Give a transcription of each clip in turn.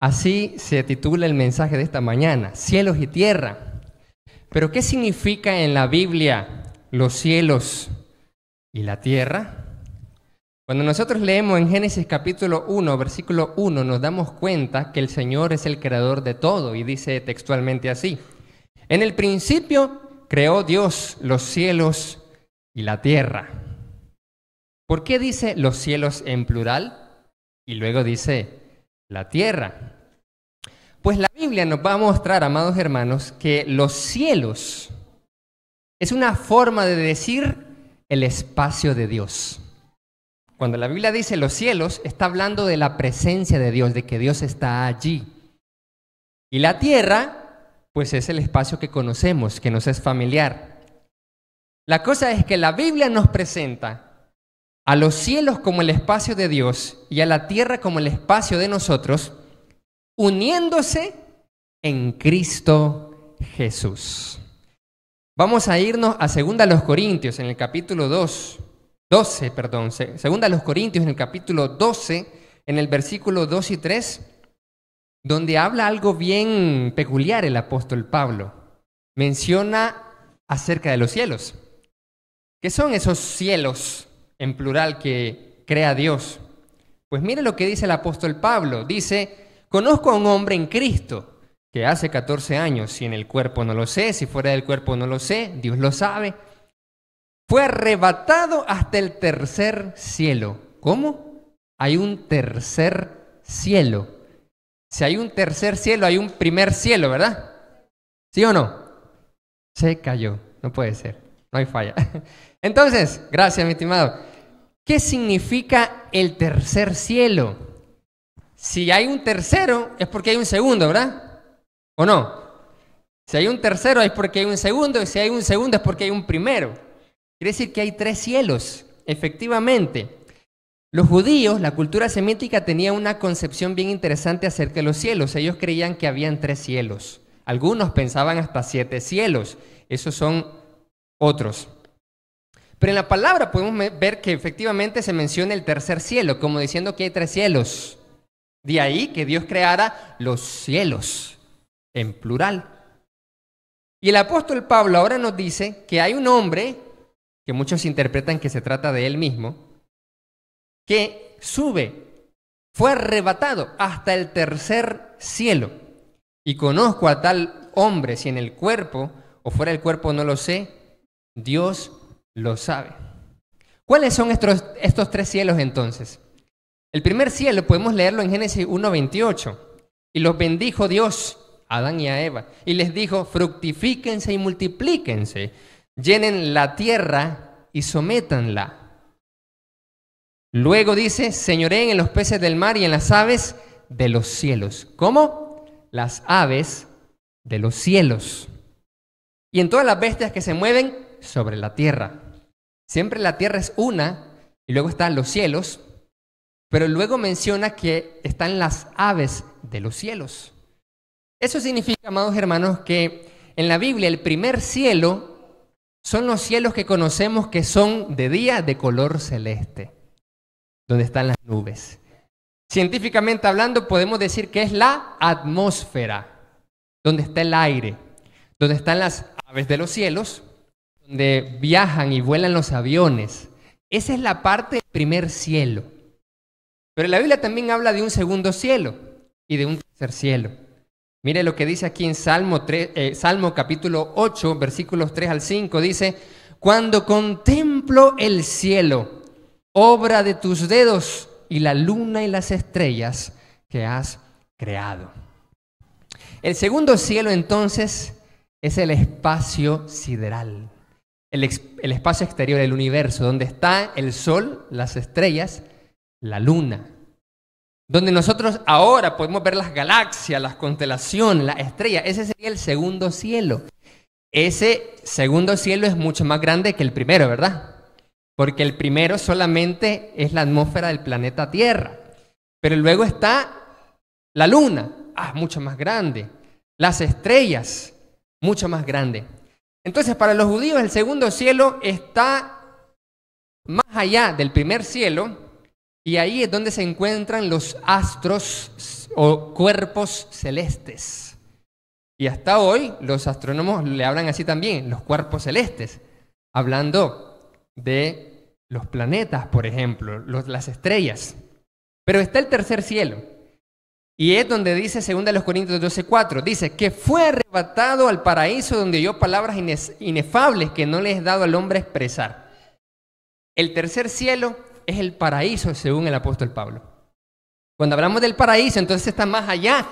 Así se titula el mensaje de esta mañana, cielos y tierra. Pero ¿qué significa en la Biblia los cielos y la tierra? Cuando nosotros leemos en Génesis capítulo 1, versículo 1, nos damos cuenta que el Señor es el creador de todo y dice textualmente así: en el principio creó Dios los cielos y la tierra. ¿Por qué dice los cielos en plural y luego dice la tierra? Pues la Biblia nos va a mostrar, amados hermanos, que los cielos es una forma de decir el espacio de Dios. Cuando la Biblia dice los cielos, está hablando de la presencia de Dios, de que Dios está allí. Y la tierra, pues es el espacio que conocemos, que nos es familiar. La cosa es que la Biblia nos presenta a los cielos como el espacio de Dios y a la tierra como el espacio de nosotros, uniéndose en Cristo Jesús. Vamos a irnos a 2 Corintios en el capítulo 12, Corintios en el capítulo 12, en el versículo 2 y 3, donde habla algo bien peculiar el apóstol Pablo. Menciona acerca de los cielos. ¿Qué son esos cielos en plural que crea Dios? Pues mire lo que dice el apóstol Pablo. Dice: conozco a un hombre en Cristo que hace 14 años, si en el cuerpo no lo sé, si fuera del cuerpo no lo sé, Dios lo sabe, fue arrebatado hasta el tercer cielo. ¿Cómo? Hay un tercer cielo. Si hay un tercer cielo, hay un primer cielo, ¿verdad? ¿Sí o no? Se cayó, no puede ser, no hay falla. Entonces, gracias, mi estimado. ¿Qué significa el tercer cielo? Si hay un tercero, es porque hay un segundo, ¿verdad? ¿O no? Si hay un tercero, es porque hay un segundo, y si hay un segundo, es porque hay un primero. Quiere decir que hay 3 cielos, efectivamente. Los judíos, la cultura semítica, tenía una concepción bien interesante acerca de los cielos. Ellos creían que habían 3 cielos. Algunos pensaban hasta 7 cielos. Esos son otros. Pero en la palabra podemos ver que efectivamente se menciona el tercer cielo, como diciendo que hay 3 cielos. De ahí que Dios creara los cielos, en plural. Y el apóstol Pablo ahora nos dice que hay un hombre, que muchos interpretan que se trata de él mismo, que fue arrebatado hasta el tercer cielo. Y conozco a tal hombre, si en el cuerpo o fuera del cuerpo no lo sé, Dios lo sabe. ¿Cuáles son estos 3 cielos entonces? El primer cielo podemos leerlo en Génesis 1:28. Y los bendijo Dios a Adán y a Eva, y les dijo: fructifíquense y multiplíquense, llenen la tierra y sométanla. Luego dice: señoreen en los peces del mar y en las aves de los cielos. ¿Cómo? Las aves de los cielos. Y en todas las bestias que se mueven sobre la tierra. Siempre la tierra es una, y luego están los cielos, pero luego menciona que están las aves de los cielos. Eso significa, amados hermanos, que en la Biblia el primer cielo son los cielos que conocemos que son de día de color celeste, donde están las nubes. Científicamente hablando, podemos decir que es la atmósfera, donde está el aire, donde están las aves de los cielos, donde viajan y vuelan los aviones. Esa es la parte del primer cielo. Pero la Biblia también habla de un segundo cielo y de un tercer cielo. Mire lo que dice aquí en Salmo capítulo 8, versículos 3 al 5. Dice: cuando contemplo el cielo, obra de tus dedos, y la luna y las estrellas que has creado. El segundo cielo entonces es el espacio sideral, el espacio exterior, el universo, donde está el sol, las estrellas, la luna, donde nosotros ahora podemos ver las galaxias, las constelaciones, las estrellas. Ese sería el segundo cielo. Ese segundo cielo es mucho más grande que el primero, ¿verdad? Porque el primero solamente es la atmósfera del planeta Tierra. Pero luego está la luna, mucho más grande. Las estrellas, mucho más grande. Entonces, para los judíos el segundo cielo está más allá del primer cielo, y ahí es donde se encuentran los astros o cuerpos celestes. Y hasta hoy los astrónomos le hablan así también, los cuerpos celestes, hablando de los planetas, por ejemplo, las estrellas. Pero está el tercer cielo. Y es donde dice 2 Corintios 12:4, dice que fue arrebatado al paraíso donde oyó palabras inefables que no le es dado al hombre expresar. El tercer cielo es el paraíso según el apóstol Pablo. Cuando hablamos del paraíso, entonces está más allá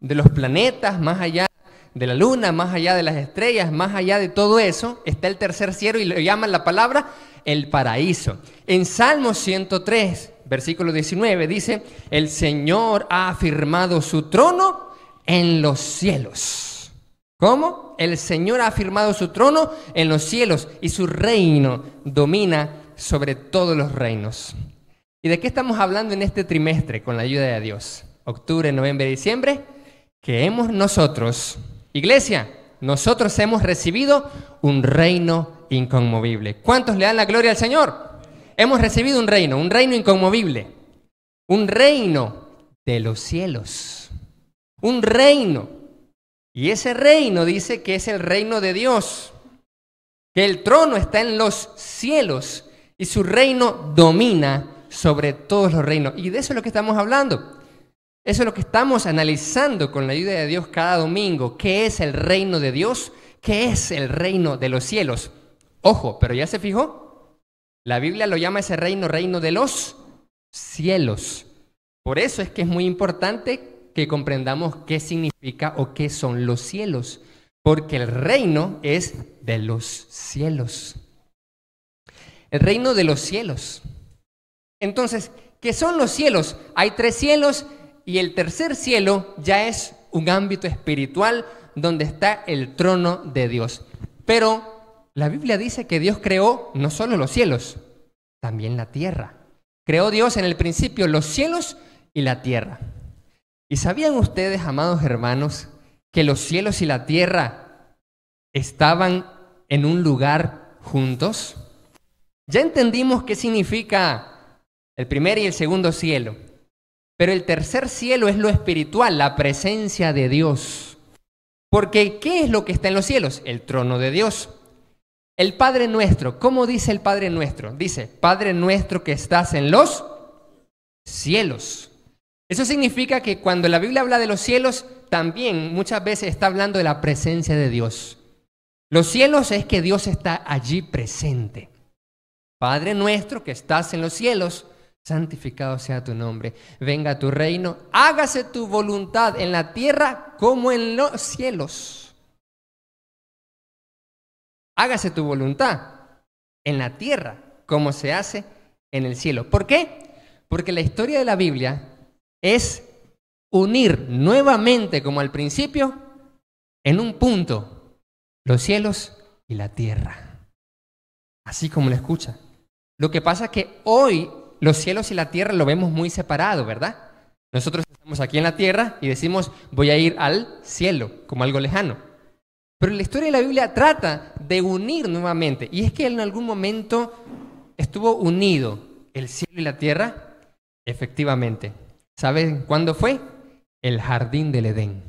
de los planetas, más allá de la luna, más allá de las estrellas, más allá de todo eso, está el tercer cielo y lo llaman la palabra el paraíso. En Salmo 103, versículo 19, dice, el Señor ha afirmado su trono en los cielos. ¿Cómo? El Señor ha afirmado su trono en los cielos y su reino domina sobre todos los reinos. ¿Y de qué estamos hablando en este trimestre con la ayuda de Dios? Octubre, noviembre, diciembre, que hemos nosotros, iglesia, nosotros hemos recibido un reino inconmovible. ¿Cuántos le dan la gloria al Señor? Hemos recibido un reino inconmovible, un reino de los cielos, un reino. Y ese reino dice que es el reino de Dios, que el trono está en los cielos y su reino domina sobre todos los reinos. Y de eso es lo que estamos hablando. Eso es lo que estamos analizando con la ayuda de Dios cada domingo. ¿Qué es el reino de Dios? ¿Qué es el reino de los cielos? Ojo, pero ¿ya se fijó? La Biblia lo llama ese reino, reino de los cielos. Por eso es que es muy importante que comprendamos qué significa o qué son los cielos. Porque el reino es de los cielos. El reino de los cielos. Entonces, ¿qué son los cielos? Hay 3 cielos y el tercer cielo ya es un ámbito espiritual donde está el trono de Dios. Pero la Biblia dice que Dios creó no solo los cielos, también la tierra. Creó Dios en el principio los cielos y la tierra. ¿Y sabían ustedes, amados hermanos, que los cielos y la tierra estaban en un lugar juntos? Ya entendimos qué significa el primer y el segundo cielo. Pero el tercer cielo es lo espiritual, la presencia de Dios. Porque ¿qué es lo que está en los cielos? El trono de Dios. El Padre Nuestro, ¿cómo dice el Padre Nuestro? Dice, Padre Nuestro que estás en los cielos. Eso significa que cuando la Biblia habla de los cielos, también muchas veces está hablando de la presencia de Dios. Los cielos es que Dios está allí presente. Padre Nuestro que estás en los cielos, santificado sea tu nombre, venga tu reino, hágase tu voluntad en la tierra como en los cielos. Hágase tu voluntad en la tierra como se hace en el cielo. ¿Por qué? Porque la historia de la Biblia es unir nuevamente, como al principio, en un punto, los cielos y la tierra. Así como lo escucha. Lo que pasa es que hoy los cielos y la tierra lo vemos muy separado, ¿verdad? Nosotros estamos aquí en la tierra y decimos, voy a ir al cielo, como algo lejano. Pero la historia de la Biblia trata de unir nuevamente. Y es que en algún momento estuvo unido el cielo y la tierra, efectivamente. ¿Saben cuándo fue? El jardín del Edén.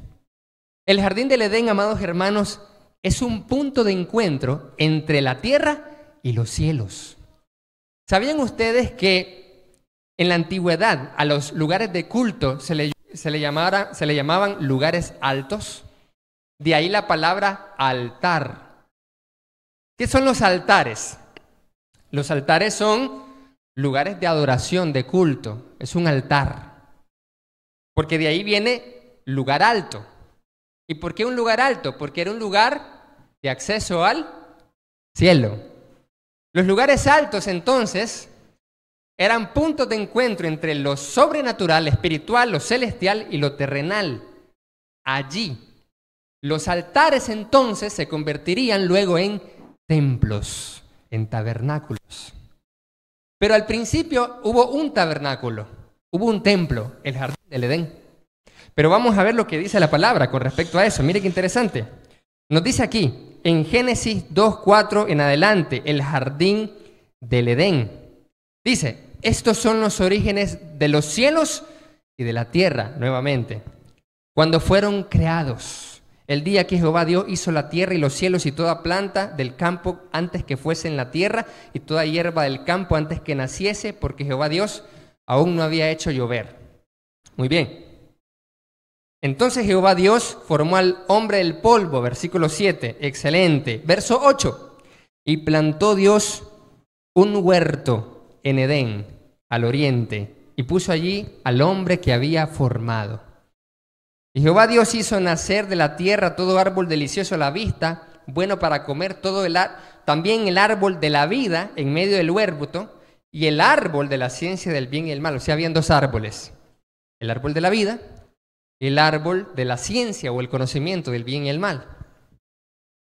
El jardín del Edén, amados hermanos, es un punto de encuentro entre la tierra y los cielos. ¿Sabían ustedes que en la antigüedad a los lugares de culto se le llamaban lugares altos? De ahí la palabra altar. ¿Qué son los altares? Los altares son lugares de adoración, de culto. Es un altar. Porque de ahí viene lugar alto. ¿Y por qué un lugar alto? Porque era un lugar de acceso al cielo. Los lugares altos, entonces, eran puntos de encuentro entre lo sobrenatural, espiritual, lo celestial y lo terrenal. Allí, los altares, entonces, se convertirían luego en templos, en tabernáculos. Pero al principio hubo un tabernáculo, hubo un templo, el jardín del Edén. Pero vamos a ver lo que dice la palabra con respecto a eso. Mire qué interesante. Nos dice aquí, en Génesis 2:4 en adelante, el jardín del Edén. Dice, estos son los orígenes de los cielos y de la tierra nuevamente, cuando fueron creados, el día que Jehová Dios hizo la tierra y los cielos y toda planta del campo antes que fuese en la tierra y toda hierba del campo antes que naciese, porque Jehová Dios aún no había hecho llover. Muy bien. Entonces Jehová Dios formó al hombre del polvo, versículo 7, excelente. Verso 8, y plantó Dios un huerto en Edén, al oriente, y puso allí al hombre que había formado. Y Jehová Dios hizo nacer de la tierra todo árbol delicioso a la vista, bueno para comer, también el árbol de la vida en medio del huerto, y el árbol de la ciencia del bien y el mal. O sea, habían dos árboles, el árbol de la vida, el árbol de la ciencia o el conocimiento del bien y el mal.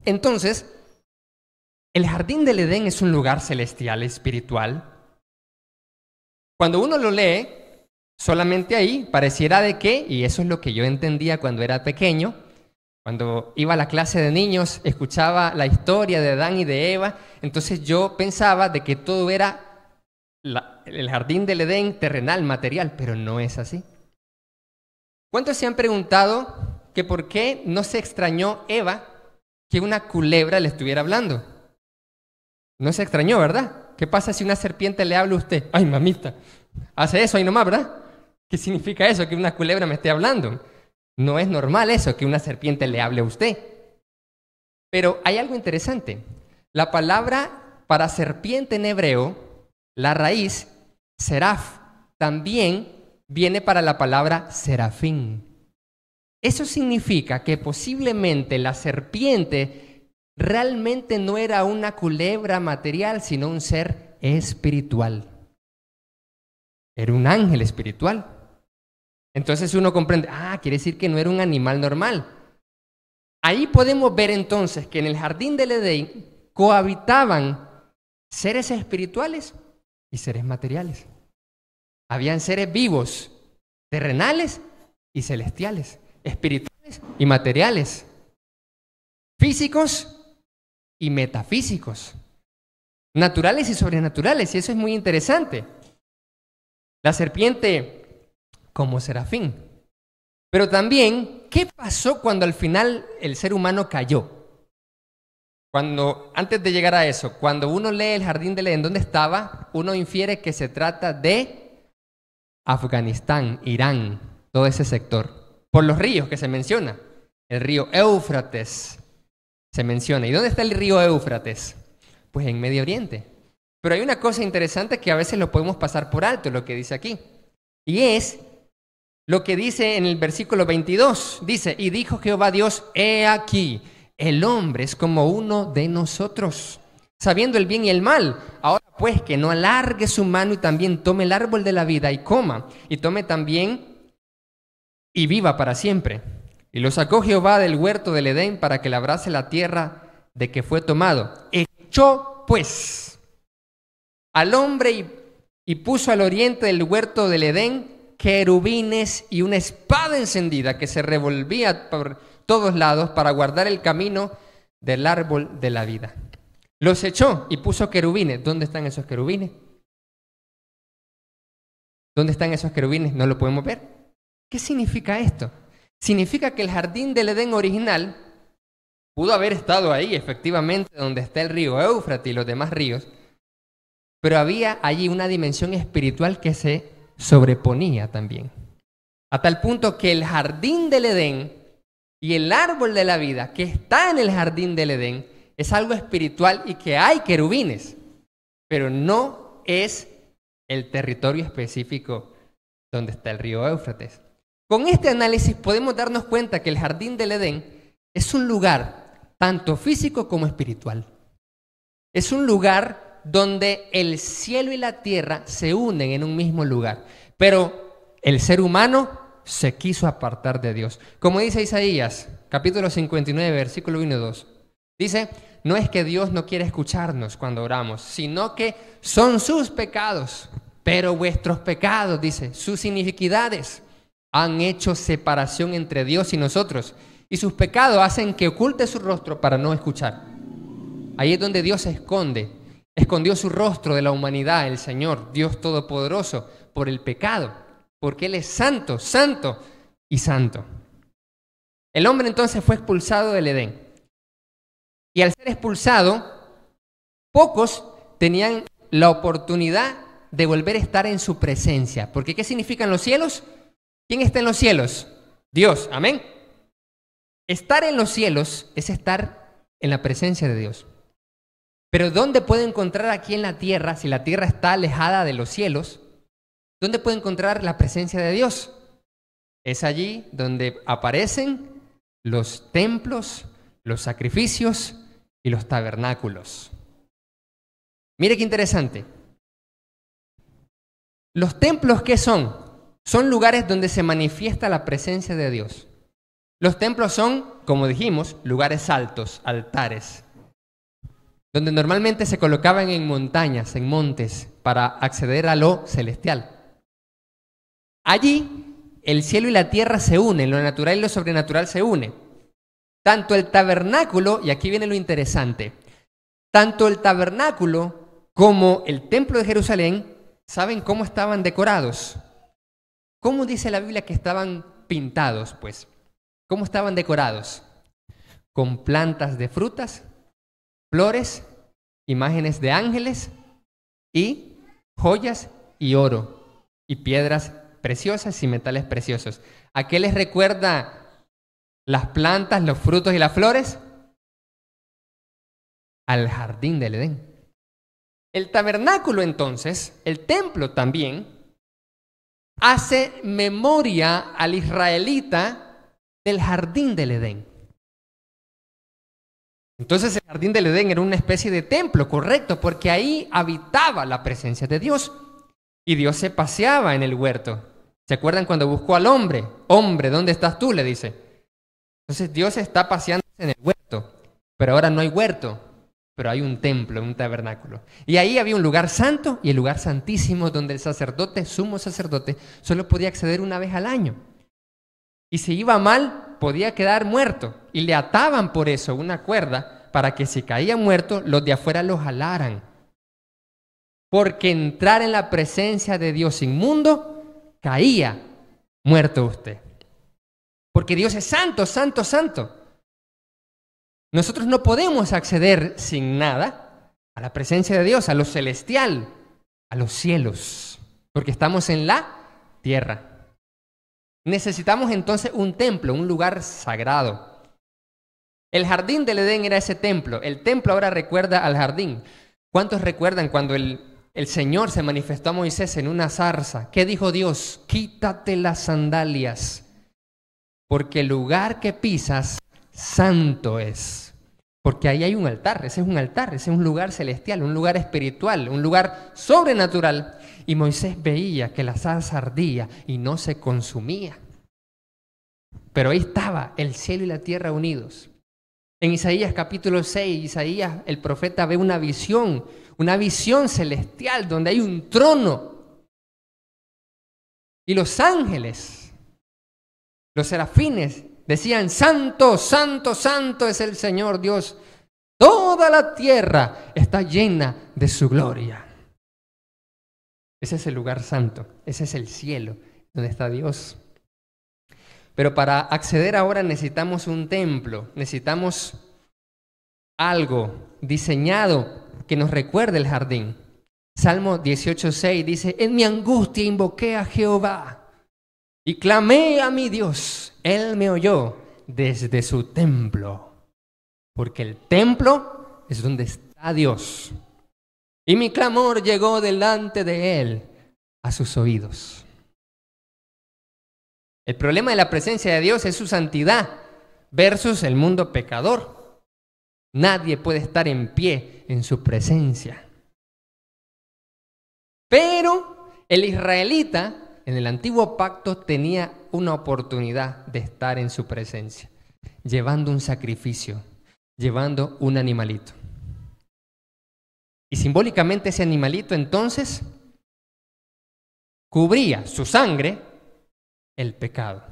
Entonces, el jardín del Edén es un lugar celestial, espiritual. Cuando uno lo lee, solamente ahí pareciera de que, y eso es lo que yo entendía cuando era pequeño, cuando iba a la clase de niños, escuchaba la historia de Adán y de Eva, entonces yo pensaba de que todo era el jardín del Edén terrenal, material, pero no es así. ¿Cuántos se han preguntado que por qué no se extrañó Eva que una culebra le estuviera hablando? No se extrañó, ¿verdad? ¿Qué pasa si una serpiente le habla a usted? Ay, mamita, hace eso ahí nomás, ¿verdad? ¿Qué significa eso, que una culebra me esté hablando? No es normal eso, que una serpiente le hable a usted. Pero hay algo interesante. La palabra para serpiente en hebreo, la raíz, seraf, también viene para la palabra serafín. Eso significa que posiblemente la serpiente realmente no era una culebra material, sino un ser espiritual. Era un ángel espiritual. Entonces uno comprende, quiere decir que no era un animal normal. Ahí podemos ver entonces que en el jardín del Edén cohabitaban seres espirituales y seres materiales. Habían seres vivos, terrenales y celestiales, espirituales y materiales, físicos y metafísicos, naturales y sobrenaturales, y eso es muy interesante. La serpiente como serafín. Pero también, ¿qué pasó cuando al final el ser humano cayó? Antes de llegar a eso, cuando uno lee el jardín del Edén, ¿dónde estaba? Uno infiere que se trata de Afganistán, Irán, todo ese sector, por los ríos que se menciona. El río Éufrates se menciona. ¿Y dónde está el río Éufrates? Pues en Medio Oriente. Pero hay una cosa interesante que a veces lo podemos pasar por alto, lo que dice aquí. Y es lo que dice en el versículo 22. Dice, y dijo Jehová Dios, he aquí, el hombre es como uno de nosotros, sabiendo el bien y el mal. Ahora pues que no alargue su mano y también tome el árbol de la vida y coma, y tome también y viva para siempre. Y lo sacó Jehová del huerto del Edén para que labrase la tierra de que fue tomado. Echó pues al hombre y puso al oriente del huerto del Edén querubines y una espada encendida que se revolvía por todos lados para guardar el camino del árbol de la vida. Los echó y puso querubines. ¿Dónde están esos querubines? ¿Dónde están esos querubines? No lo podemos ver. ¿Qué significa esto? Significa que el jardín del Edén original pudo haber estado ahí, efectivamente, donde está el río Éufrates y los demás ríos, pero había allí una dimensión espiritual que se sobreponía también. A tal punto que el jardín del Edén y el árbol de la vida que está en el jardín del Edén es algo espiritual y que hay querubines, pero no es el territorio específico donde está el río Éufrates. Con este análisis podemos darnos cuenta que el jardín del Edén es un lugar tanto físico como espiritual. Es un lugar donde el cielo y la tierra se unen en un mismo lugar, pero el ser humano se quiso apartar de Dios. Como dice Isaías, capítulo 59, versículo 1 y 2. Dice, no es que Dios no quiere escucharnos cuando oramos, sino que son sus pecados. Pero vuestros pecados, dice, sus iniquidades han hecho separación entre Dios y nosotros. Y sus pecados hacen que oculte su rostro para no escuchar. Ahí es donde Dios se esconde. Escondió su rostro de la humanidad, el Señor, Dios Todopoderoso, por el pecado. porque Él es santo, santo y santo. El hombre entonces fue expulsado del Edén. Y al ser expulsado, pocos tenían la oportunidad de volver a estar en su presencia. Porque ¿qué significan los cielos? ¿Quién está en los cielos? Dios, amén. Estar en los cielos es estar en la presencia de Dios. Pero ¿dónde puedo encontrar aquí en la tierra, si la tierra está alejada de los cielos? ¿Dónde puedo encontrar la presencia de Dios? Es allí donde aparecen los templos, los sacrificios y los tabernáculos. Mire qué interesante. Los templos, ¿qué son? Son lugares donde se manifiesta la presencia de Dios. Los templos son, como dijimos, lugares altos, altares, donde normalmente se colocaban en montañas, en montes, para acceder a lo celestial. Allí, el cielo y la tierra se unen, lo natural y lo sobrenatural se unen. Tanto el tabernáculo, y aquí viene lo interesante, tanto el tabernáculo como el templo de Jerusalén, ¿saben cómo estaban decorados? ¿Cómo dice la Biblia que estaban pintados, pues? ¿Cómo estaban decorados? Con plantas de frutas, flores, imágenes de ángeles y joyas y oro y piedras preciosas y metales preciosos. ¿A qué les recuerda las plantas, los frutos y las flores? Al jardín del Edén. El tabernáculo entonces, el templo también, hace memoria al israelita del jardín del Edén. Entonces el jardín del Edén era una especie de templo, correcto, porque ahí habitaba la presencia de Dios. Y Dios se paseaba en el huerto. ¿Se acuerdan cuando buscó al hombre? Hombre, ¿dónde estás tú?, le dice. Entonces Dios está paseándose en el huerto, pero ahora no hay huerto, pero hay un templo, un tabernáculo. Y ahí había un lugar santo y el lugar santísimo donde el sacerdote, sumo sacerdote, solo podía acceder una vez al año. Y si iba mal, podía quedar muerto. Y le ataban por eso una cuerda para que si caía muerto, los de afuera lo jalaran. Porque entrar en la presencia de Dios inmundo, caía muerto usted. Porque Dios es santo, santo, santo. Nosotros no podemos acceder sin nada a la presencia de Dios, a lo celestial, a los cielos, porque estamos en la tierra. Necesitamos entonces un templo, un lugar sagrado. El jardín del Edén era ese templo. El templo ahora recuerda al jardín. ¿Cuántos recuerdan cuando el Señor se manifestó a Moisés en una zarza? ¿Qué dijo Dios? Quítate las sandalias, porque el lugar que pisas santo es. Porque ahí hay un altar, ese es un lugar celestial, un lugar espiritual, un lugar sobrenatural. Y Moisés veía que la zarza ardía y no se consumía. Pero ahí estaba el cielo y la tierra unidos. En Isaías capítulo 6, Isaías, el profeta, ve una visión celestial donde hay un trono. Y los ángeles, los serafines, decían: santo, santo, santo es el Señor Dios. Toda la tierra está llena de su gloria. Ese es el lugar santo, ese es el cielo donde está Dios. Pero para acceder ahora necesitamos un templo, necesitamos algo diseñado que nos recuerde el jardín. Salmo 18:6 dice: en mi angustia invoqué a Jehová y clamé a mi Dios. Él me oyó desde su templo, porque el templo es donde está Dios. Y mi clamor llegó delante de Él a sus oídos. El problema de la presencia de Dios es su santidad versus el mundo pecador. Nadie puede estar en pie en su presencia. Pero el israelita en el antiguo pacto tenía una oportunidad de estar en su presencia, llevando un sacrificio, llevando un animalito. Y simbólicamente ese animalito entonces cubría su sangre el pecado.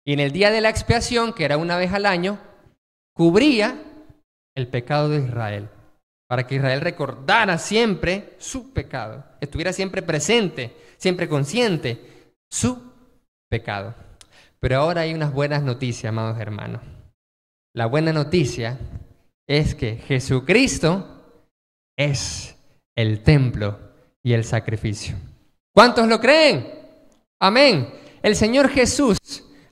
Y en el día de la expiación, que era una vez al año, cubría el pecado de Israel, para que Israel recordara siempre su pecado, estuviera siempre presente, siempre consciente su pecado. Pero ahora hay unas buenas noticias, amados hermanos. La buena noticia es que Jesucristo es el templo y el sacrificio. ¿Cuántos lo creen? Amén. El Señor Jesús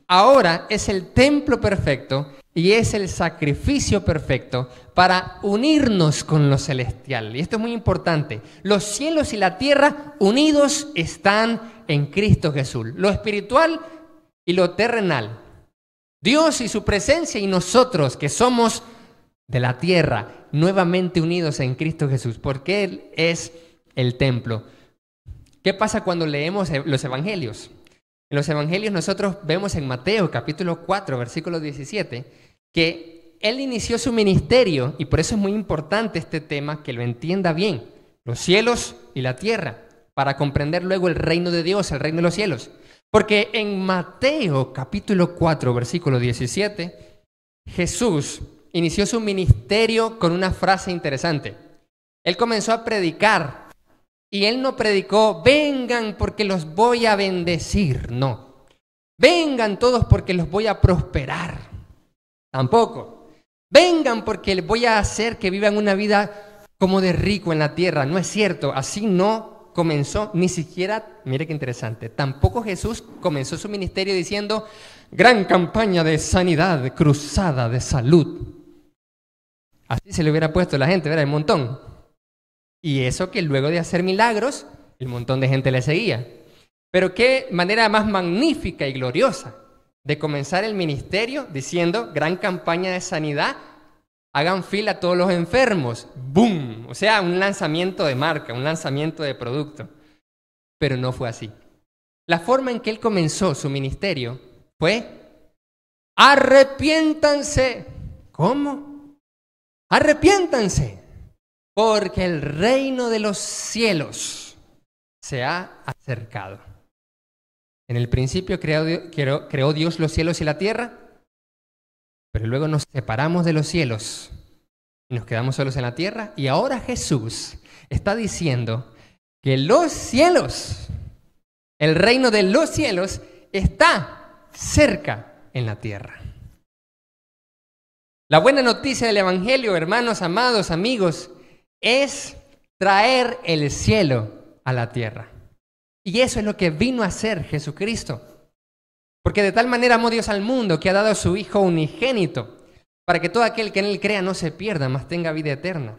ahora es el templo perfecto y es el sacrificio perfecto para unirnos con lo celestial. Y esto es muy importante. Los cielos y la tierra unidos están en Cristo Jesús. Lo espiritual y lo terrenal. Dios y su presencia y nosotros que somos de la tierra, nuevamente unidos en Cristo Jesús, porque Él es el templo. ¿Qué pasa cuando leemos los evangelios? En los evangelios nosotros vemos en Mateo capítulo 4, versículo 17, que Él inició su ministerio, y por eso es muy importante este tema, que lo entienda bien, los cielos y la tierra, para comprender luego el reino de Dios, el reino de los cielos. Porque en Mateo capítulo 4, versículo 17, Jesús inició su ministerio con una frase interesante. Él comenzó a predicar y Él no predicó, vengan porque los voy a bendecir, no. Vengan todos porque los voy a prosperar, tampoco. Vengan porque les voy a hacer que vivan una vida como de rico en la tierra, no es cierto, así no comenzó, ni siquiera, mire qué interesante, tampoco Jesús comenzó su ministerio diciendo, gran campaña de sanidad, cruzada de salud. Así se le hubiera puesto la gente, ¿verdad? Un montón. Y eso que luego de hacer milagros, el montón de gente le seguía. Pero qué manera más magnífica y gloriosa de comenzar el ministerio diciendo, gran campaña de sanidad, hagan fila todos los enfermos. ¡Boom! O sea, un lanzamiento de marca, un lanzamiento de producto. Pero no fue así. La forma en que Él comenzó su ministerio fue, arrepiéntanse. ¿Cómo? Arrepiéntanse, porque el reino de los cielos se ha acercado. En el principio creó Dios los cielos y la tierra, pero luego nos separamos de los cielos y nos quedamos solos en la tierra. Y ahora Jesús está diciendo que los cielos, el reino de los cielos, está cerca en la tierra. La buena noticia del Evangelio, hermanos, amados, amigos, es traer el cielo a la tierra. Y eso es lo que vino a hacer Jesucristo. Porque de tal manera amó Dios al mundo que ha dado a su Hijo unigénito, para que todo aquel que en Él crea no se pierda, mas tenga vida eterna.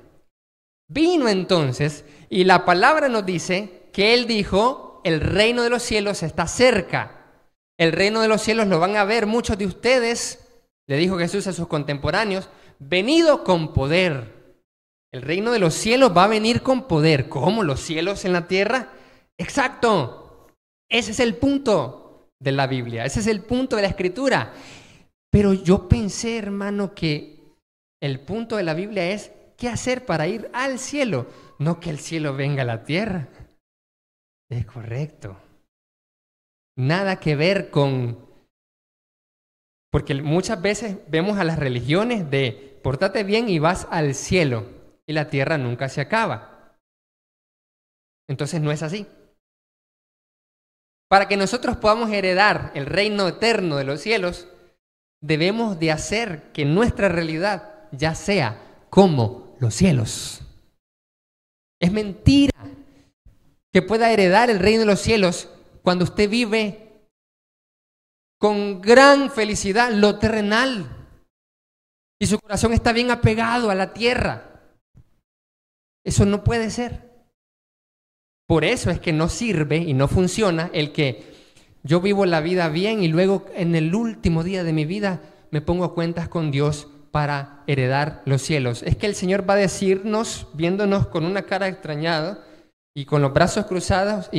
Vino entonces, y la palabra nos dice que Él dijo, el reino de los cielos está cerca. El reino de los cielos lo van a ver muchos de ustedes, le dijo Jesús a sus contemporáneos, venido con poder. El reino de los cielos va a venir con poder. ¿Cómo? ¿Los cielos en la tierra? Exacto. Ese es el punto de la Biblia. Ese es el punto de la Escritura. Pero yo pensé, hermano, que el punto de la Biblia es qué hacer para ir al cielo, no que el cielo venga a la tierra. Es correcto. Nada que ver con... Porque muchas veces vemos a las religiones de pórtate bien y vas al cielo y la tierra nunca se acaba. Entonces no es así. Para que nosotros podamos heredar el reino eterno de los cielos, debemos de hacer que nuestra realidad ya sea como los cielos. Es mentira que pueda heredar el reino de los cielos cuando usted vive con gran felicidad lo terrenal y su corazón está bien apegado a la tierra. Eso no puede ser. Por eso es que no sirve y no funciona el que yo vivo la vida bien y luego en el último día de mi vida me pongo a cuentas con Dios para heredar los cielos. Es que el Señor va a decirnos, viéndonos con una cara extrañada y con los brazos cruzados,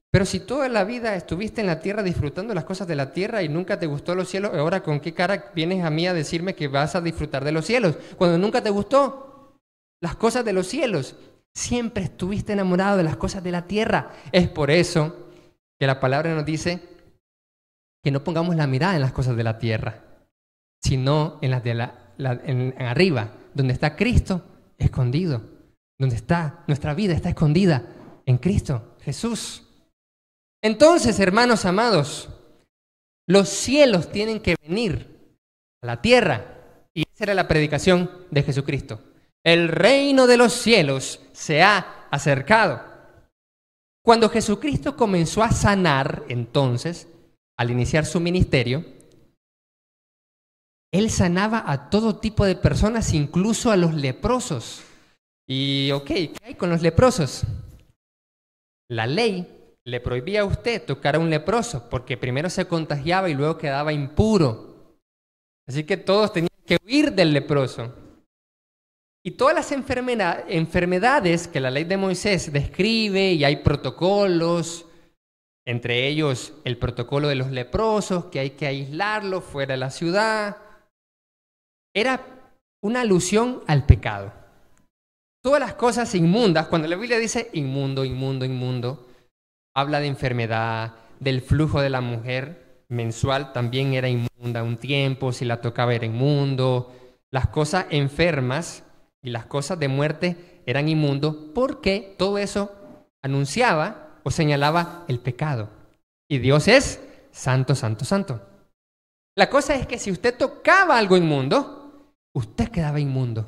pero si toda la vida estuviste en la tierra disfrutando las cosas de la tierra y nunca te gustó los cielos, ahora ¿con qué cara vienes a mí a decirme que vas a disfrutar de los cielos? Cuando nunca te gustó las cosas de los cielos. Siempre estuviste enamorado de las cosas de la tierra. Es por eso que la palabra nos dice que no pongamos la mirada en las cosas de la tierra, sino en las de en arriba, donde está Cristo escondido, donde está nuestra vida está escondida en Cristo Jesús. Entonces, hermanos amados, los cielos tienen que venir a la tierra. Y esa era la predicación de Jesucristo. El reino de los cielos se ha acercado. Cuando Jesucristo comenzó a sanar, entonces, al iniciar su ministerio, Él sanaba a todo tipo de personas, incluso a los leprosos. Y, ¿qué hay con los leprosos? La ley le prohibía a usted tocar a un leproso, porque primero se contagiaba y luego quedaba impuro. Así que todos tenían que huir del leproso. Y todas las enfermedades que la ley de Moisés describe, y hay protocolos, entre ellos el protocolo de los leprosos, que hay que aislarlos fuera de la ciudad, era una alusión al pecado. Todas las cosas inmundas, cuando la Biblia dice inmundo, inmundo, inmundo, habla de enfermedad, del flujo de la mujer mensual también era inmunda un tiempo, si la tocaba era inmundo, las cosas enfermas y las cosas de muerte eran inmundos, porque todo eso anunciaba o señalaba el pecado. Y Dios es santo, santo, santo. La cosa es que si usted tocaba algo inmundo, usted quedaba inmundo.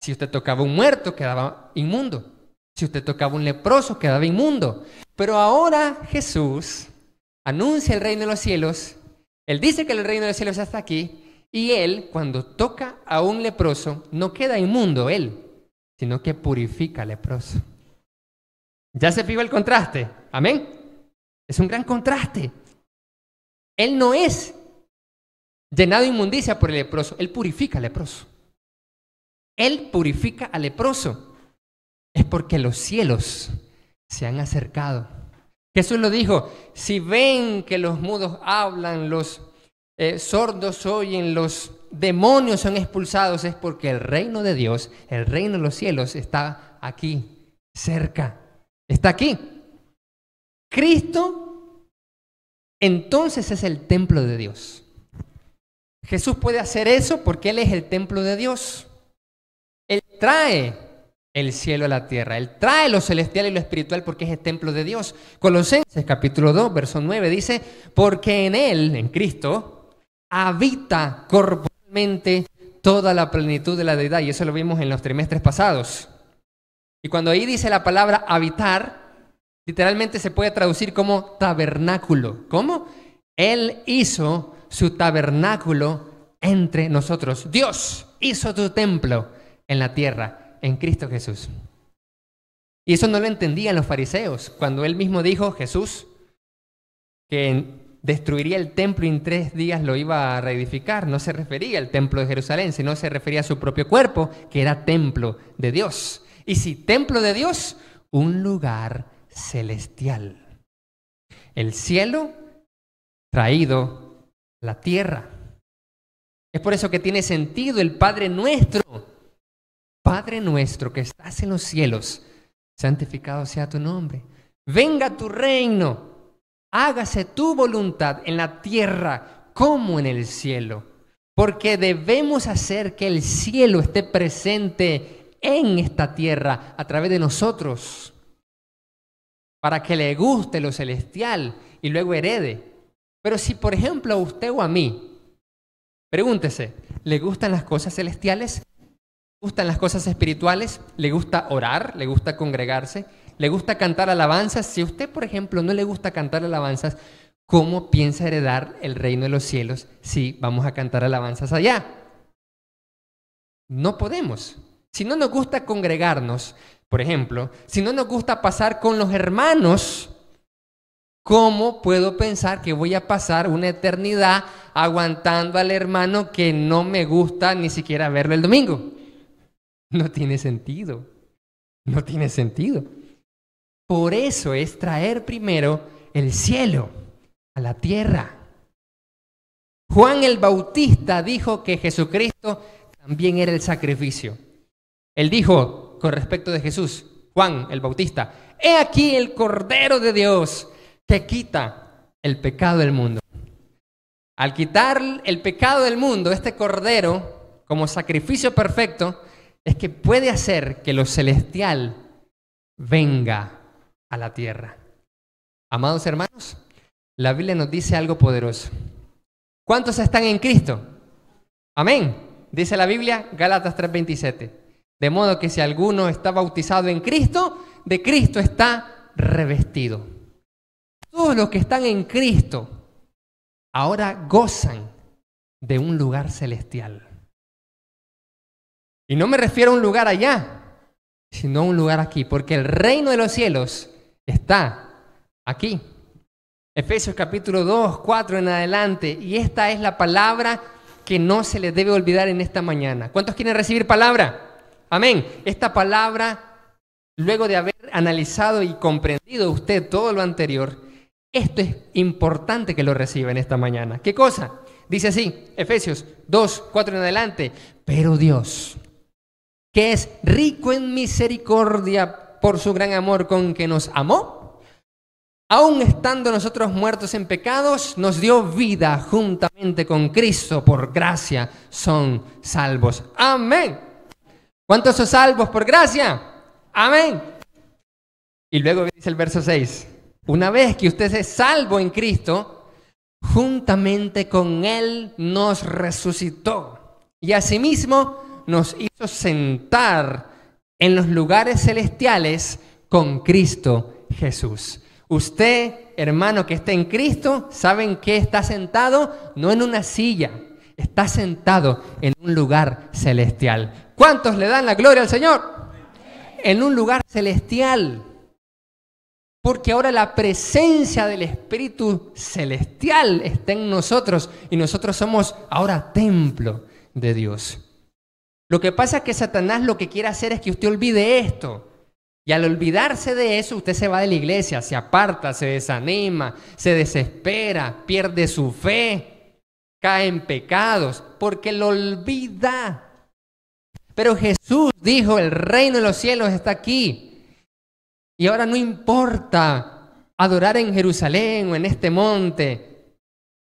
Si usted tocaba un muerto, quedaba inmundo. Si usted tocaba un leproso, quedaba inmundo. Pero ahora Jesús anuncia el reino de los cielos. Él dice que el reino de los cielos está aquí. Y Él, cuando toca a un leproso, no queda inmundo Él, sino que purifica al leproso. ¿Ya se fijó el contraste? ¿Amén? Es un gran contraste. Él no es llenado de inmundicia por el leproso. Él purifica al leproso. Él purifica al leproso. Es porque los cielos se han acercado. Jesús lo dijo, si ven que los mudos hablan, los sordos oyen, los demonios son expulsados, es porque el reino de Dios, el reino de los cielos está aquí, cerca, está aquí. Cristo entonces es el templo de Dios. Jesús puede hacer eso porque Él es el templo de Dios. Él trae el cielo a la tierra. Él trae lo celestial y lo espiritual porque es el templo de Dios. Colosenses capítulo 2, verso 9 dice, porque en Él, en Cristo, habita corporalmente toda la plenitud de la deidad. Y eso lo vimos en los trimestres pasados. Y cuando ahí dice la palabra habitar, literalmente se puede traducir como tabernáculo. ¿Cómo? Él hizo su tabernáculo entre nosotros. Dios hizo tu templo en la tierra, en Cristo Jesús. Y eso no lo entendían los fariseos. Cuando Él mismo dijo, Jesús, que destruiría el templo y en 3 días lo iba a reedificar, no se refería al templo de Jerusalén, sino se refería a su propio cuerpo, que era templo de Dios. Y si templo de Dios, un lugar celestial. El cielo traído a la tierra. Es por eso que tiene sentido el Padre nuestro. Padre nuestro que estás en los cielos, santificado sea tu nombre. Venga tu reino. Hágase tu voluntad en la tierra como en el cielo, porque debemos hacer que el cielo esté presente en esta tierra a través de nosotros, para que le guste lo celestial y luego herede. Pero si, por ejemplo, a usted o a mí, pregúntese, ¿le gustan las cosas celestiales? ¿Le gustan las cosas espirituales? ¿Le gusta orar? ¿Le gusta congregarse? ¿Le gusta cantar alabanzas? Si a usted, por ejemplo, no le gusta cantar alabanzas, ¿cómo piensa heredar el reino de los cielos si vamos a cantar alabanzas allá? No podemos. Si no nos gusta congregarnos, por ejemplo, si no nos gusta pasar con los hermanos, ¿cómo puedo pensar que voy a pasar una eternidad aguantando al hermano que no me gusta ni siquiera verlo el domingo? No tiene sentido. No tiene sentido. Por eso es traer primero el cielo a la tierra. Juan el Bautista dijo que Jesucristo también era el sacrificio. Él dijo con respecto de Jesús, Juan el Bautista, he aquí el Cordero de Dios que quita el pecado del mundo. Al quitar el pecado del mundo, este Cordero, como sacrificio perfecto, es que puede hacer que lo celestial venga a la tierra. Amados hermanos, la Biblia nos dice algo poderoso. ¿Cuántos están en Cristo? Amén. Dice la Biblia, Gálatas 3:27. De modo que si alguno está bautizado en Cristo, de Cristo está revestido. Todos los que están en Cristo ahora gozan de un lugar celestial. Y no me refiero a un lugar allá, sino a un lugar aquí, porque el reino de los cielos está aquí. Efesios capítulo 2, 4 en adelante. Y esta es la palabra que no se les debe olvidar en esta mañana. ¿Cuántos quieren recibir palabra? Amén. Esta palabra, luego de haber analizado y comprendido usted todo lo anterior, esto es importante que lo reciba en esta mañana. ¿Qué cosa? Dice así, Efesios 2, 4 en adelante. Pero Dios, que es rico en misericordia por su gran amor con que nos amó, aun estando nosotros muertos en pecados, nos dio vida juntamente con Cristo. Por gracia son salvos. Amén. ¿Cuántos son salvos por gracia? Amén. Y luego dice el verso 6. Una vez que usted es salvo en Cristo, juntamente con Él nos resucitó. Y asimismo nos hizo sentar en los lugares celestiales con Cristo Jesús. Usted, hermano que está en Cristo, ¿saben qué está sentado? No en una silla, está sentado en un lugar celestial. ¿Cuántos le dan la gloria al Señor? En un lugar celestial. Porque ahora la presencia del Espíritu Celestial está en nosotros y nosotros somos ahora templo de Dios. Lo que pasa es que Satanás lo que quiere hacer es que usted olvide esto. Y al olvidarse de eso, usted se va de la iglesia, se aparta, se desanima, se desespera, pierde su fe, cae en pecados, porque lo olvida. Pero Jesús dijo, el reino de los cielos está aquí. Y ahora no importa adorar en Jerusalén o en este monte,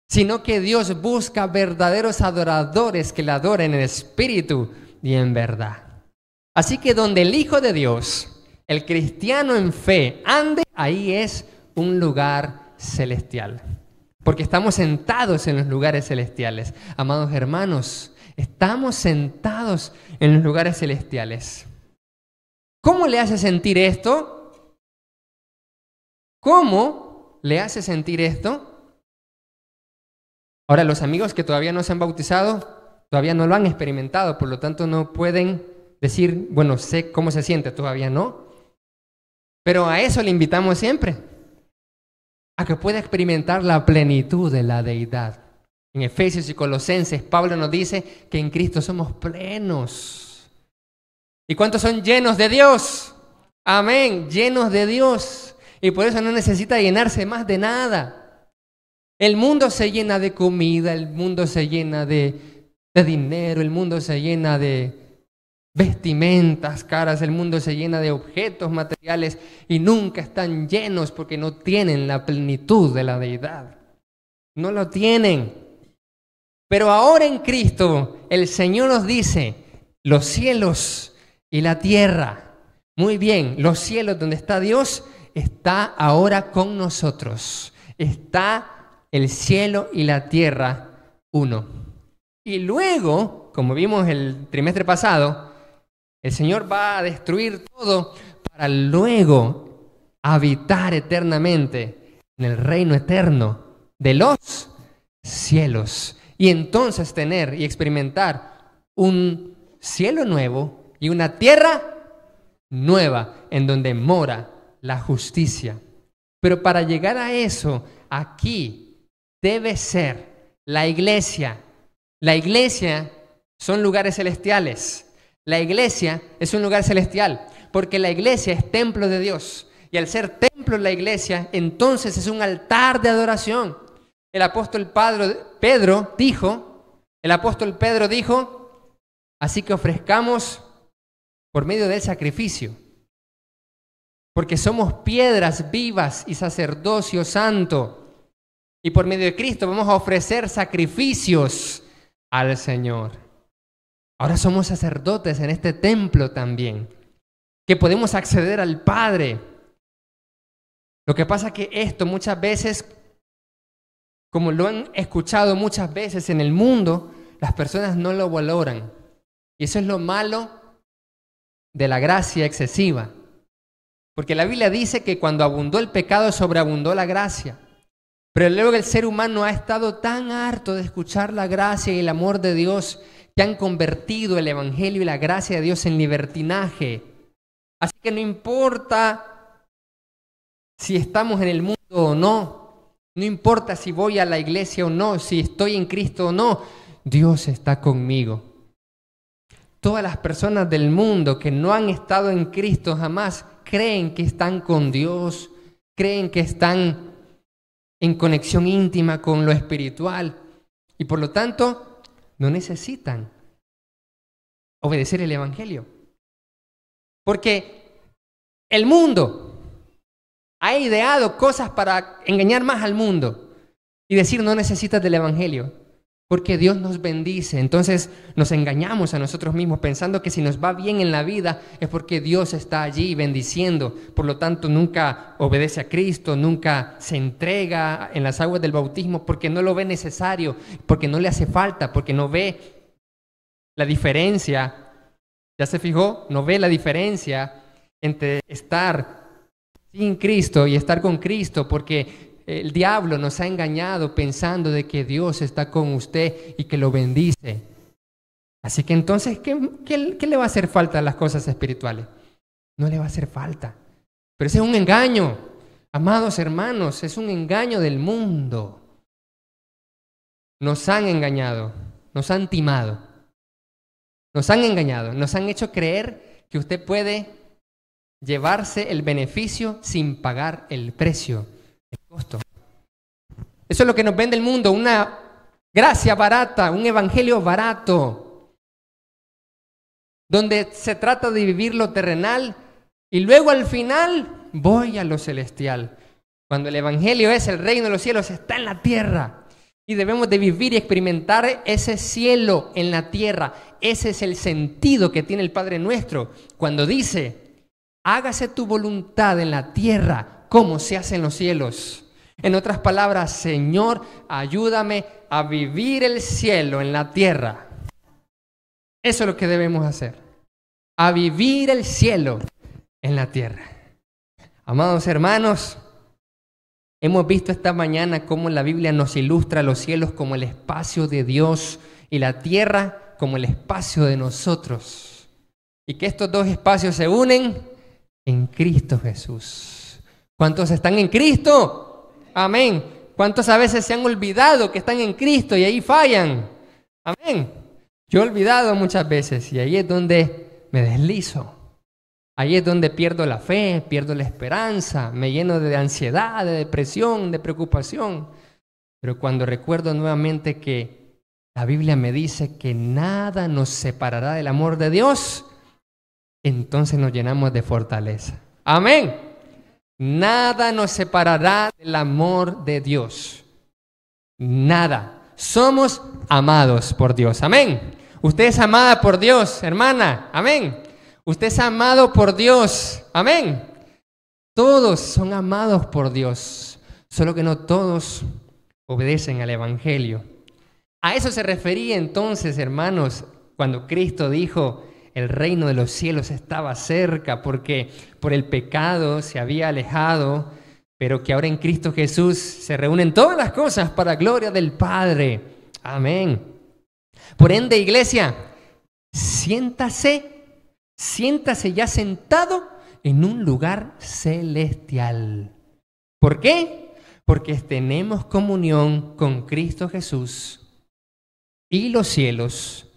sino que Dios busca verdaderos adoradores que le adoren en espíritu y en verdad. Así que donde el Hijo de Dios, el cristiano en fe, ande, ahí es un lugar celestial. Porque estamos sentados en los lugares celestiales. Amados hermanos, estamos sentados en los lugares celestiales. ¿Cómo le hace sentir esto? ¿Cómo le hace sentir esto? Ahora, los amigos que todavía no se han bautizado, todavía no lo han experimentado, por lo tanto no pueden decir, bueno, sé cómo se siente, todavía no. Pero a eso le invitamos siempre, a que pueda experimentar la plenitud de la deidad. En Efesios y Colosenses, Pablo nos dice que en Cristo somos plenos. ¿Y cuántos son llenos de Dios? Amén, llenos de Dios. Y por eso no necesita llenarse más de nada. El mundo se llena de comida, el mundo se llena de dinero, el mundo se llena de vestimentas caras, el mundo se llena de objetos materiales y nunca están llenos porque no tienen la plenitud de la deidad. No lo tienen. Pero ahora en Cristo el Señor nos dice, los cielos y la tierra, muy bien, los cielos donde está Dios, está ahora con nosotros. Está el cielo y la tierra uno. Y luego, como vimos el trimestre pasado, el Señor va a destruir todo para luego habitar eternamente en el reino eterno de los cielos. Y entonces tener y experimentar un cielo nuevo y una tierra nueva en donde mora la justicia. Pero para llegar a eso, aquí debe ser la iglesia. La iglesia son lugares celestiales. La iglesia es un lugar celestial, porque la iglesia es templo de Dios. Y al ser templo la iglesia, entonces es un altar de adoración. El apóstol Pedro dijo, así que ofrezcamos por medio del sacrificio. Porque somos piedras vivas y sacerdocio santo. Y por medio de Cristo vamos a ofrecer sacrificios al Señor. Ahora somos sacerdotes en este templo también, que podemos acceder al Padre. Lo que pasa es que esto muchas veces, como lo han escuchado muchas veces en el mundo, las personas no lo valoran. Y eso es lo malo de la gracia excesiva. Porque la Biblia dice que cuando abundó el pecado, sobreabundó la gracia. Pero luego el ser humano ha estado tan harto de escuchar la gracia y el amor de Dios que han convertido el evangelio y la gracia de Dios en libertinaje. Así que no importa si estamos en el mundo o no, no importa si voy a la iglesia o no, si estoy en Cristo o no, Dios está conmigo. Todas las personas del mundo que no han estado en Cristo jamás creen que están con Dios, creen que están en conexión íntima con lo espiritual y por lo tanto no necesitan obedecer el evangelio. Porque el mundo ha ideado cosas para engañar más al mundo y decir no necesitas del evangelio. Porque Dios nos bendice, entonces nos engañamos a nosotros mismos pensando que si nos va bien en la vida es porque Dios está allí bendiciendo. Por lo tanto, nunca obedece a Cristo, nunca se entrega en las aguas del bautismo porque no lo ve necesario, porque no le hace falta, porque no ve la diferencia. ¿Ya se fijó? No ve la diferencia entre estar sin Cristo y estar con Cristo, porque el diablo nos ha engañado pensando de que Dios está con usted y que lo bendice. Así que entonces, ¿qué le va a hacer falta a las cosas espirituales? No le va a hacer falta. Pero ese es un engaño, amados hermanos, es un engaño del mundo. Nos han engañado, nos han timado, nos han engañado, nos han hecho creer que usted puede llevarse el beneficio sin pagar el precio. El costo. Eso es lo que nos vende el mundo, una gracia barata, un evangelio barato, donde se trata de vivir lo terrenal y luego al final voy a lo celestial. Cuando el evangelio es el reino de los cielos, está en la tierra y debemos de vivir y experimentar ese cielo en la tierra. Ese es el sentido que tiene el Padre nuestro cuando dice, hágase tu voluntad en la tierra como se hace en los cielos. En otras palabras, Señor, ayúdame a vivir el cielo en la tierra. Eso es lo que debemos hacer. A vivir el cielo en la tierra. Amados hermanos, hemos visto esta mañana cómo la Biblia nos ilustra los cielos como el espacio de Dios y la tierra como el espacio de nosotros. Y que estos dos espacios se unen en Cristo Jesús. ¿Cuántos están en Cristo? Amén. ¿Cuántos a veces se han olvidado que están en Cristo y ahí fallan? Amén. Yo he olvidado muchas veces y ahí es donde me deslizo. Ahí es donde pierdo la fe, pierdo la esperanza, me lleno de ansiedad, de depresión, de preocupación. Pero cuando recuerdo nuevamente que la Biblia me dice que nada nos separará del amor de Dios, entonces nos llenamos de fortaleza. Amén. Nada nos separará del amor de Dios. Nada. Somos amados por Dios. Amén. Usted es amada por Dios, hermana. Amén. Usted es amado por Dios. Amén. Todos son amados por Dios. Solo que no todos obedecen al evangelio. A eso se refería entonces, hermanos, cuando Cristo dijo: el reino de los cielos estaba cerca, porque por el pecado se había alejado, pero que ahora en Cristo Jesús se reúnen todas las cosas para gloria del Padre. Amén. Por ende, iglesia, siéntase ya sentado en un lugar celestial. ¿Por qué? Porque tenemos comunión con Cristo Jesús y los cielos,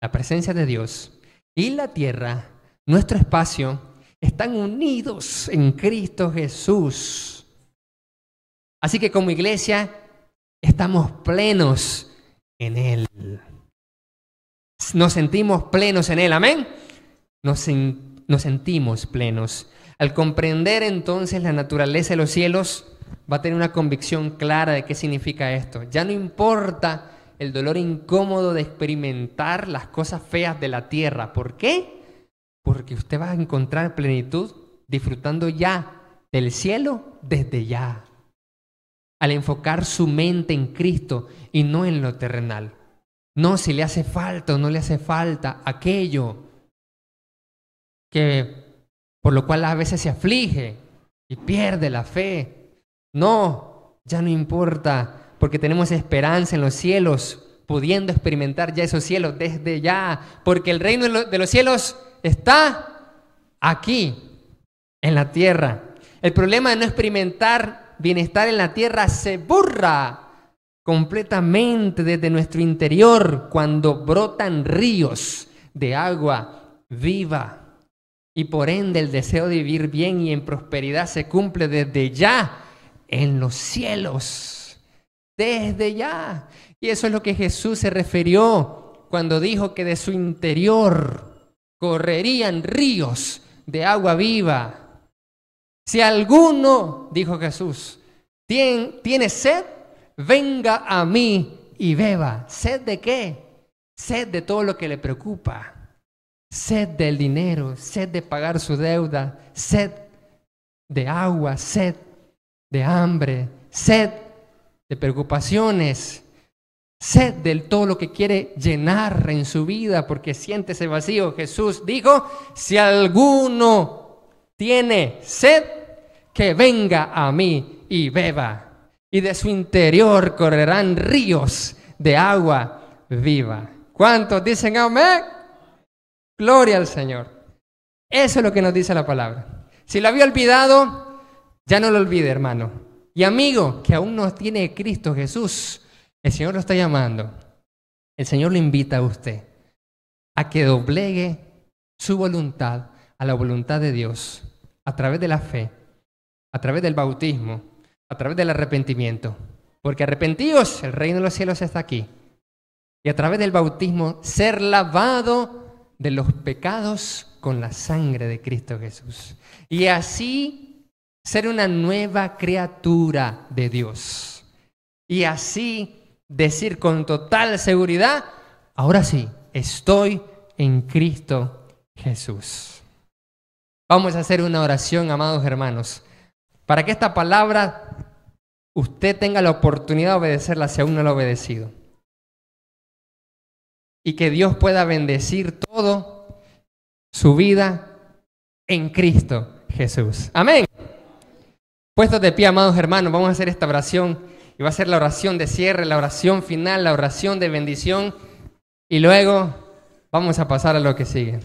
la presencia de Dios, y la tierra, nuestro espacio, están unidos en Cristo Jesús. Así que como iglesia estamos plenos en Él. Nos sentimos plenos en Él, amén. Nos sentimos plenos. Al comprender entonces la naturaleza de los cielos, va a tener una convicción clara de qué significa esto. Ya no importa el dolor incómodo de experimentar las cosas feas de la tierra. ¿Por qué? Porque usted va a encontrar plenitud disfrutando ya del cielo desde ya, al enfocar su mente en Cristo y no en lo terrenal. No si le hace falta o no le hace falta aquello que por lo cual a veces se aflige y pierde la fe. No, ya no importa, porque tenemos esperanza en los cielos, pudiendo experimentar ya esos cielos desde ya, porque el reino de los cielos está aquí, en la tierra. El problema de no experimentar bienestar en la tierra se borra completamente desde nuestro interior cuando brotan ríos de agua viva. Y por ende el deseo de vivir bien y en prosperidad se cumple desde ya en los cielos. Desde ya. Y eso es lo que Jesús se refirió cuando dijo que de su interior correrían ríos de agua viva. Si alguno, dijo Jesús, tiene sed, venga a mí y beba. ¿Sed de qué? Sed de todo lo que le preocupa. Sed del dinero, sed de pagar su deuda, sed de agua, sed de hambre, sed de preocupaciones, sed de todo lo que quiere llenar en su vida porque siente ese vacío. Jesús dijo, si alguno tiene sed, que venga a mí y beba, y de su interior correrán ríos de agua viva. ¿Cuántos dicen amén? Gloria al Señor. Eso es lo que nos dice la palabra. Si lo había olvidado, ya no lo olvide, hermano. Y amigo, que aún no tiene Cristo Jesús, el Señor lo está llamando. El Señor lo invita a usted a que doblegue su voluntad a la voluntad de Dios a través de la fe, a través del bautismo, a través del arrepentimiento. Porque arrepentidos, el reino de los cielos está aquí. Y a través del bautismo, ser lavado de los pecados con la sangre de Cristo Jesús. Y así ser una nueva criatura de Dios. Y así decir con total seguridad, ahora sí, estoy en Cristo Jesús. Vamos a hacer una oración, amados hermanos, para que esta palabra usted tenga la oportunidad de obedecerla si aún no la ha obedecido. Y que Dios pueda bendecir todo su vida en Cristo Jesús. Amén. Puestos de pie, amados hermanos, vamos a hacer esta oración. Y va a ser la oración de cierre, la oración final, la oración de bendición. Y luego vamos a pasar a lo que sigue.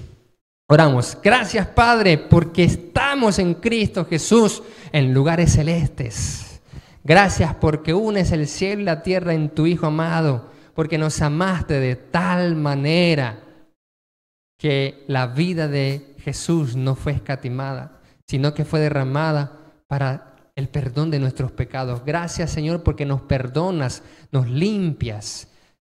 Oramos. Gracias, Padre, porque estamos en Cristo Jesús en lugares celestes. Gracias porque unes el cielo y la tierra en tu Hijo amado. Porque nos amaste de tal manera que la vida de Jesús no fue escatimada, sino que fue derramada para el perdón de nuestros pecados. Gracias, Señor, porque nos perdonas, nos limpias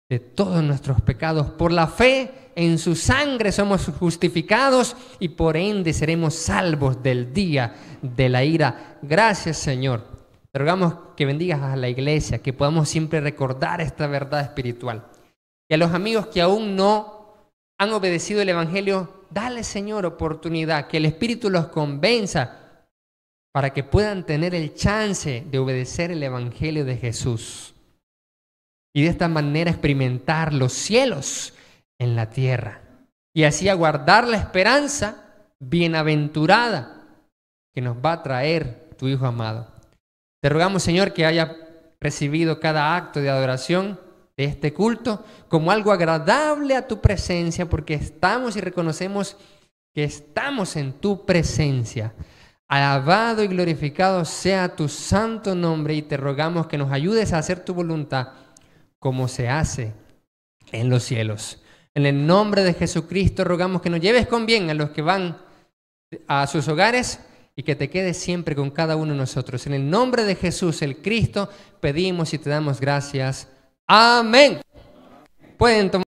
de todos nuestros pecados. Por la fe en su sangre somos justificados y por ende seremos salvos del día de la ira. Gracias, Señor. Te rogamos que bendigas a la iglesia, que podamos siempre recordar esta verdad espiritual. Y a los amigos que aún no han obedecido el Evangelio, dale, Señor, oportunidad, que el Espíritu los convenza para que puedan tener el chance de obedecer el Evangelio de Jesús. Y de esta manera experimentar los cielos en la tierra. Y así aguardar la esperanza bienaventurada que nos va a traer tu Hijo amado. Te rogamos, Señor, que haya recibido cada acto de adoración de este culto como algo agradable a tu presencia, porque estamos y reconocemos que estamos en tu presencia. Alabado y glorificado sea tu santo nombre y te rogamos que nos ayudes a hacer tu voluntad como se hace en los cielos. En el nombre de Jesucristo rogamos que nos lleves con bien a los que van a sus hogares y que te quedes siempre con cada uno de nosotros. En el nombre de Jesús, el Cristo, pedimos y te damos gracias. Amén. Pueden tomar